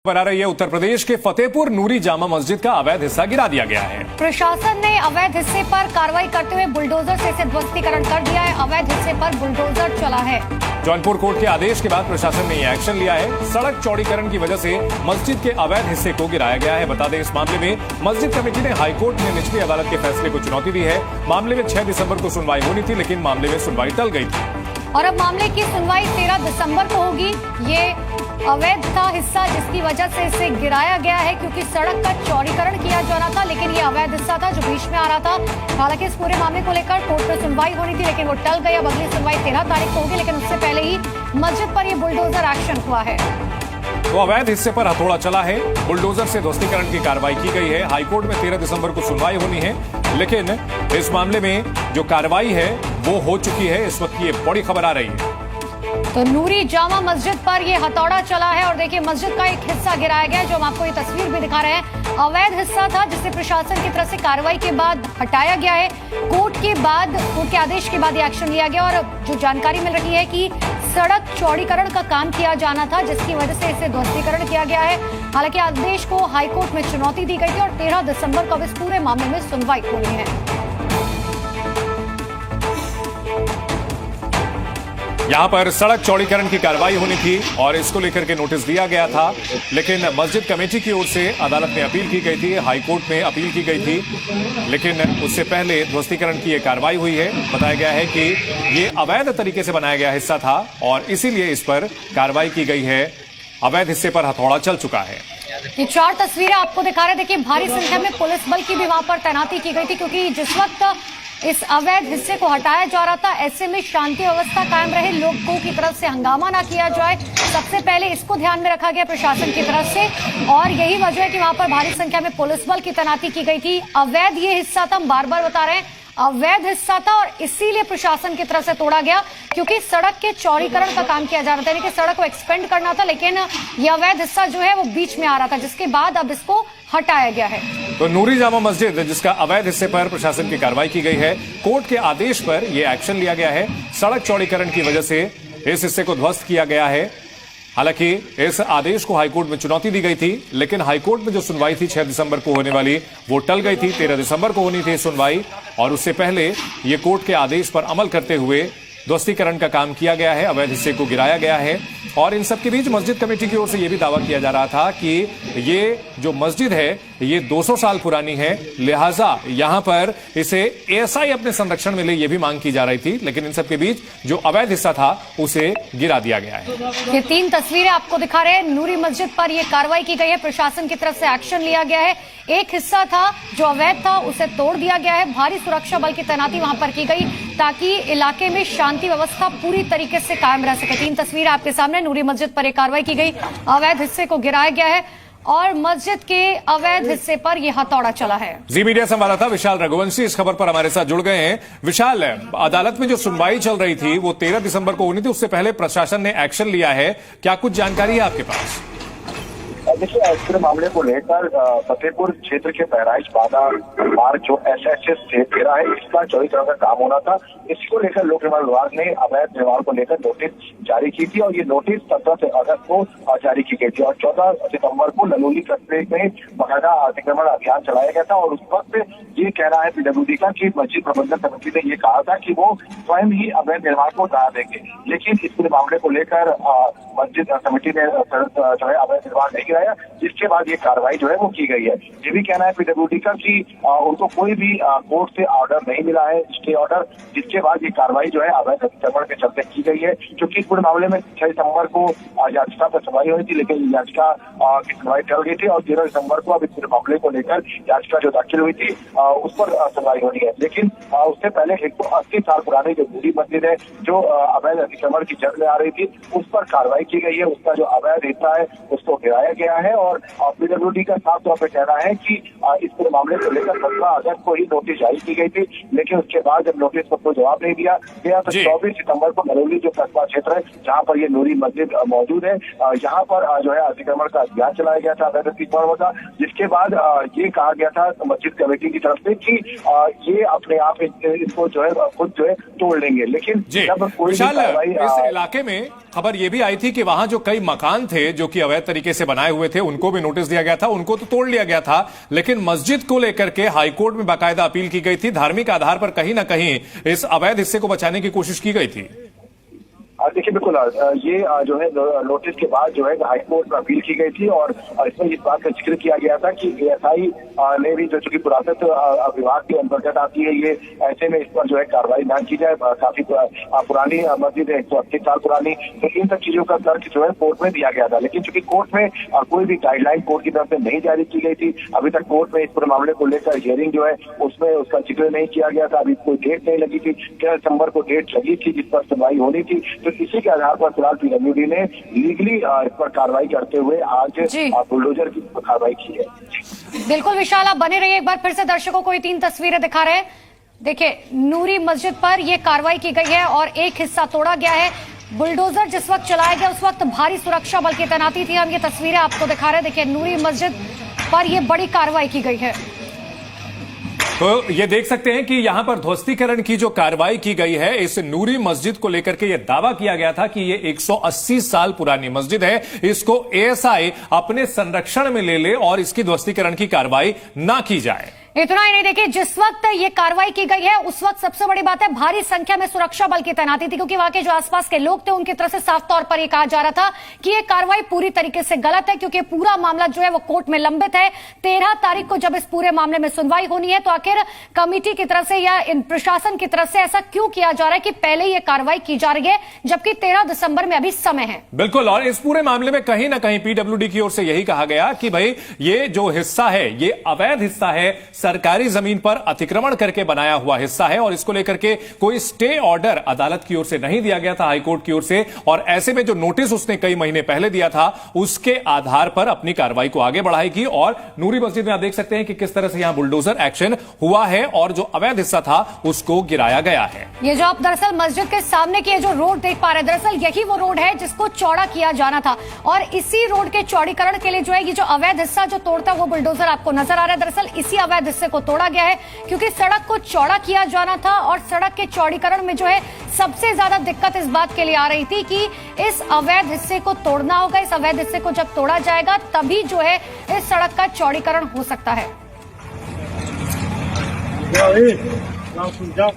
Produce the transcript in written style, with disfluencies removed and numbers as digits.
पर आ रही है उत्तर प्रदेश के फतेहपुर नूरी जामा मस्जिद का अवैध हिस्सा गिरा दिया गया है। प्रशासन ने अवैध हिस्से पर कार्रवाई करते हुए बुलडोजर से इसे ध्वस्तीकरण कर दिया है। अवैध हिस्से पर बुलडोजर चला है। जौनपुर कोर्ट के आदेश के बाद प्रशासन ने यह एक्शन लिया है। सड़क चौड़ीकरण की वजह से मस्जिद के अवैध हिस्से को गिराया गया है। बता दें, इस मामले में मस्जिद कमेटी ने हाईकोर्ट में निचली अदालत के फैसले को चुनौती दी है। मामले में 6 दिसंबर को सुनवाई होनी थी, लेकिन मामले में सुनवाई टल गई थी और अब मामले की सुनवाई 13 दिसंबर को होगी। ये अवैध था हिस्सा जिसकी वजह से इसे गिराया गया है, क्योंकि सड़क का चौड़ीकरण किया जाना था, लेकिन ये अवैध हिस्सा था जो बीच में आ रहा था। हालांकि इस पूरे मामले को लेकर कोर्ट में सुनवाई होनी थी, लेकिन वो टल गई। अब अगली सुनवाई 13 तारीख को होगी, लेकिन उससे पहले ही मस्जिद पर ये बुलडोजर एक्शन हुआ है। तो अवैध हिस्से पर हथौड़ा चला है। बुलडोजर से ध्वस्तीकरण की कार्रवाई की गई है। हाईकोर्ट में 13 दिसंबर को सुनवाई होनी है, लेकिन इस मामले में जो कार्रवाई है वो हो चुकी है। इस वक्त ये बड़ी खबर आ रही है। तो नूरी जामा मस्जिद पर ये हथौड़ा चला है और देखिए मस्जिद का एक हिस्सा गिराया गया, जो हम आपको ये तस्वीर भी दिखा रहे हैं। अवैध हिस्सा था जिसे प्रशासन की तरफ से कार्रवाई के बाद हटाया गया है। कोर्ट के आदेश के बाद ये एक्शन लिया गया और जो जानकारी मिल रही है कि सड़क चौड़ीकरण का काम किया जाना था, जिसकी वजह से इसे ध्वस्तीकरण किया गया है। हालांकि आदेश को हाईकोर्ट में चुनौती दी गई थी और 13 दिसंबर को अब इस पूरे मामले में सुनवाई होनी है। यहां पर सड़क चौड़ीकरण की कार्रवाई होनी थी और इसको लेकर के नोटिस दिया गया था, लेकिन मस्जिद कमेटी की ओर से अदालत में अपील की गई थी, हाईकोर्ट में अपील की गई थी, लेकिन उससे पहले ध्वस्तीकरण की यह कार्रवाई हुई है। बताया गया है कि ये अवैध तरीके से बनाया गया हिस्सा था और इसीलिए इस पर कार्रवाई की गई है। अवैध हिस्से पर हथौड़ा चल चुका है। ये 4 तस्वीरें आपको दिखा रहे। देखिए भारी संख्या में पुलिस बल की भी वहां पर तैनाती की गई थी, क्योंकि जिस वक्त इस अवैध हिस्से को हटाया जा रहा था, ऐसे में शांति व्यवस्था कायम रहे, लोगों की तरफ से हंगामा ना किया जाए, सबसे पहले इसको ध्यान में रखा गया प्रशासन की तरफ से। और यही वजह है कि वहां पर भारी संख्या में पुलिस बल की तैनाती की गई थी। अवैध ये हिस्सा था, हम बार बार बता रहे हैं, अवैध हिस्सा था और इसीलिए प्रशासन की तरफ से तोड़ा गया, क्योंकि सड़क के चौड़ीकरण का काम किया जा रहा था, यानी कि सड़क को एक्सपेंड करना था, लेकिन ये अवैध हिस्सा जो है वो बीच में आ रहा था, जिसके बाद अब इसको हटाया गया है। तो नूरी जामा मस्जिद जिसका अवैध हिस्से पर प्रशासन की कार्रवाई की गई है, कोर्ट के आदेश पर यह एक्शन लिया गया है। सड़क चौड़ीकरण की वजह से इस हिस्से को ध्वस्त किया गया है। हालांकि इस आदेश को हाईकोर्ट में चुनौती दी गई थी, लेकिन हाईकोर्ट में जो सुनवाई थी 6 दिसंबर को होने वाली, वो टल गई थी। 13 दिसंबर को होनी थी सुनवाई और उससे पहले ये कोर्ट के आदेश पर अमल करते हुए ध्वस्तीकरण का काम किया गया है, अवैध हिस्से को गिराया गया है। और इन सबके बीच मस्जिद कमेटी की ओर से यह भी दावा किया जा रहा था कि ये जो मस्जिद है ये 200 साल पुरानी है, लिहाजा यहां पर इसे ऐसा ही अपने संरक्षण में ले, ये भी मांग की जा रही थी, लेकिन इन सबके बीच जो अवैध हिस्सा था उसे गिरा दिया गया है। ये 3 तस्वीरें आपको दिखा रहे हैं। नूरी मस्जिद पर यह कार्रवाई की गई है, प्रशासन की तरफ से एक्शन लिया गया है। एक हिस्सा था जो अवैध था, उसे तोड़ दिया गया है। भारी सुरक्षा बल की तैनाती वहां पर की गई ताकि इलाके में शांति व्यवस्था पूरी तरीके से कायम रह सके। 3 तस्वीरें आपके सामने। नूरी मस्जिद पर यह कार्रवाई की गई, अवैध हिस्से को गिराया गया है और मस्जिद के अवैध हिस्से पर यह हथौड़ा चला है। जी मीडिया संवाददाता विशाल रघुवंशी इस खबर पर हमारे साथ जुड़ गए हैं। विशाल, अदालत में जो सुनवाई चल रही थी वो 13 दिसंबर को होनी थी, उससे पहले प्रशासन ने एक्शन लिया है, क्या कुछ जानकारी है आपके पास? देखिए, इस पूरे मामले को लेकर फतेहपुर क्षेत्र के बहराइच बाधा मार्ग जो एसएचएस से घेरा है, इसका चौड़ीकरण का काम होना था। इसको लेकर लोक निर्माण विभाग ने अवैध निर्माण को लेकर नोटिस जारी की थी और ये नोटिस 17 अगस्त को जारी की गई थी और 14 सितंबर को ललोली कस्बे में बाकायदा अतिक्रमण अभियान चलाया गया था। और उस वक्त ये कहना है पीडब्ल्यूडी का कि मस्जिद प्रबंधन समिति ने ये कहा था कि वो स्वयं ही अवैध निर्माण को हटा देंगे, लेकिन इस पूरे मामले को लेकर मस्जिद समिति ने जो है अवैध निर्माण नहीं गिराया, जिसके बाद ये कार्रवाई जो है वो की गई है। ये भी कहना है पीडब्ल्यूडी का कि उनको कोई भी कोर्ट से ऑर्डर नहीं मिला है, स्टे ऑर्डर, जिसके बाद ये कार्रवाई जो है अवैध अतिक्रमण के चलते की गई है। क्योंकि इस पूरे मामले में 6 दिसंबर को याचिका पर सुनवाई हुई थी, लेकिन याचिका की सुनवाई टल गई थी और 13 दिसंबर को अब इस पूरे मामले को लेकर याचिका जो दाखिल हुई थी उस पर सुनवाई होनी है। लेकिन उससे पहले 180 साल पुरानी जो नूरी मस्जिद है जो अवैध अतिक्रमण की जड़ में आ रही थी, उस पर कार्रवाई की गई है। उसका जो अवैध हिस्सा है उसको गिराया गया है और पीडब्ल्यूडी का साफ तौर पर कहना है कि इस पूरे मामले को लेकर 15 अगस्त को ही नोटिस जारी की गई थी, लेकिन उसके बाद जब नोटिस पर कोई जवाब नहीं दिया गया तो 24 सितंबर को ललोली जो कस्बा क्षेत्र है जहां पर ये नूरी मस्जिद मौजूद है, यहाँ पर जो है अतिक्रमण का अभियान चलाया गया था, अवैध अतिक्रमण का, जिसके बाद ये कहा गया था मस्जिद कमेटी की तरफ से कि ये अपने आप इसको जो है खुद जो है तोड़ लेंगे। लेकिन जब कोई इस इलाके में खबर यह भी आई थी कि वहां जो कई मकान थे जो कि अवैध तरीके से बनाए हुए थे उनको भी नोटिस दिया गया था, उनको तो तोड़ लिया गया था, लेकिन मस्जिद को लेकर के हाईकोर्ट में बाकायदा अपील की गई थी। धार्मिक आधार पर कहीं ना कहीं इस अवैध हिस्से को बचाने की कोशिश की गई थी। देखिए बिल्कुल ये जो है नोटिस के बाद जो है हाईकोर्ट में अपील की गई थी और इसमें इस बात का जिक्र किया गया था कि एएसआई ने भी जो चूंकि पुरातत्व विभाग के अंतर्गत आती है ये, ऐसे में इस पर जो है कार्रवाई न की जाए। काफी पुरानी मस्जिद है, 180 साल पुरानी, तो इन सब चीजों का तर्क जो है कोर्ट में दिया गया था। लेकिन चूंकि कोर्ट में कोई भी गाइडलाइन कोर्ट की तरफ से नहीं जारी की गई थी, अभी तक कोर्ट में इस पूरे मामले को लेकर हियरिंग जो है उसमें उसका जिक्र नहीं किया गया था। अभी कोई डेट नहीं लगी थी, 13 दिसंबर को डेट लगी थी जिस पर सुनवाई होनी थी। तो इसी के आधार पर फिलहाल पीडब्ल्यूडी ने लीगली इस पर कार्रवाई करते हुए आज बुलडोजर की कार्रवाई की है। बिल्कुल विशाल, आप बने रहिए। एक बार फिर से दर्शकों को ये 3 तस्वीरें दिखा रहे हैं। देखिए, नूरी मस्जिद पर यह कार्रवाई की गई है और एक हिस्सा तोड़ा गया है। बुलडोजर जिस वक्त चलाया गया उस वक्त भारी सुरक्षा बल की तैनाती थी। हम ये तस्वीरें आपको दिखा रहे हैं। देखिए, नूरी मस्जिद पर यह बड़ी कार्रवाई की गई है। तो ये देख सकते हैं कि यहां पर ध्वस्तीकरण की जो कार्रवाई की गई है, इस नूरी मस्जिद को लेकर के ये दावा किया गया था कि ये 180 साल पुरानी मस्जिद है, इसको एएसआई अपने संरक्षण में ले ले और इसकी ध्वस्तीकरण की कार्रवाई ना की जाए। इतना ही नहीं, देखिए जिस वक्त ये कार्रवाई की गई है उस वक्त सबसे बड़ी बात है भारी संख्या में सुरक्षा बल की तैनाती थी, क्योंकि वहां के जो आसपास के लोग थे उनकी तरफ से साफ तौर पर यह कहा जा रहा था कि ये कार्रवाई पूरी तरीके से गलत है, क्योंकि पूरा मामला जो है वो कोर्ट में लंबित है। 13 तारीख को जब इस पूरे मामले में सुनवाई होनी है, तो आखिर कमेटी की तरफ से या प्रशासन की तरफ से ऐसा क्यों किया जा रहा है कि पहले ये कार्रवाई की जा रही है, जबकि 13 दिसंबर में अभी समय है। बिल्कुल, और इस पूरे मामले में कहीं ना कहीं पीडब्ल्यूडी की ओर से यही कहा गया कि भाई ये जो हिस्सा है ये अवैध हिस्सा है, सरकारी जमीन पर अतिक्रमण करके बनाया हुआ हिस्सा है और इसको लेकर के कोई स्टे ऑर्डर अदालत की ओर से नहीं दिया गया था, हाईकोर्ट की ओर से। और ऐसे में जो नोटिस उसने कई महीने पहले दिया था उसके आधार पर अपनी कार्रवाई को आगे बढ़ाएगी। और नूरी मस्जिद में आप देख सकते हैं कि किस तरह से यहां बुलडोजर एक्शन हुआ है और जो अवैध हिस्सा था उसको गिराया गया है। ये जो आप दरअसल मस्जिद के सामने की जो रोड देख पा रहे हैं, दरअसल यही वो रोड है जिसको चौड़ा किया जाना था और इसी रोड के चौड़ीकरण के लिए जो है ये जो अवैध हिस्सा जो तोड़ता है वो बुलडोजर आपको नजर आ रहा है। दरअसल इसी अवैध हिस्से को तोड़ा गया है, क्योंकि सड़क को चौड़ा किया जाना था और सड़क के चौड़ीकरण में जो है सबसे ज्यादा दिक्कत इस बात के लिए आ रही थी कि इस अवैध हिस्से को तोड़ना होगा। इस अवैध हिस्से को जब तोड़ा जाएगा तभी जो है इस सड़क का चौड़ीकरण हो सकता है। जाओ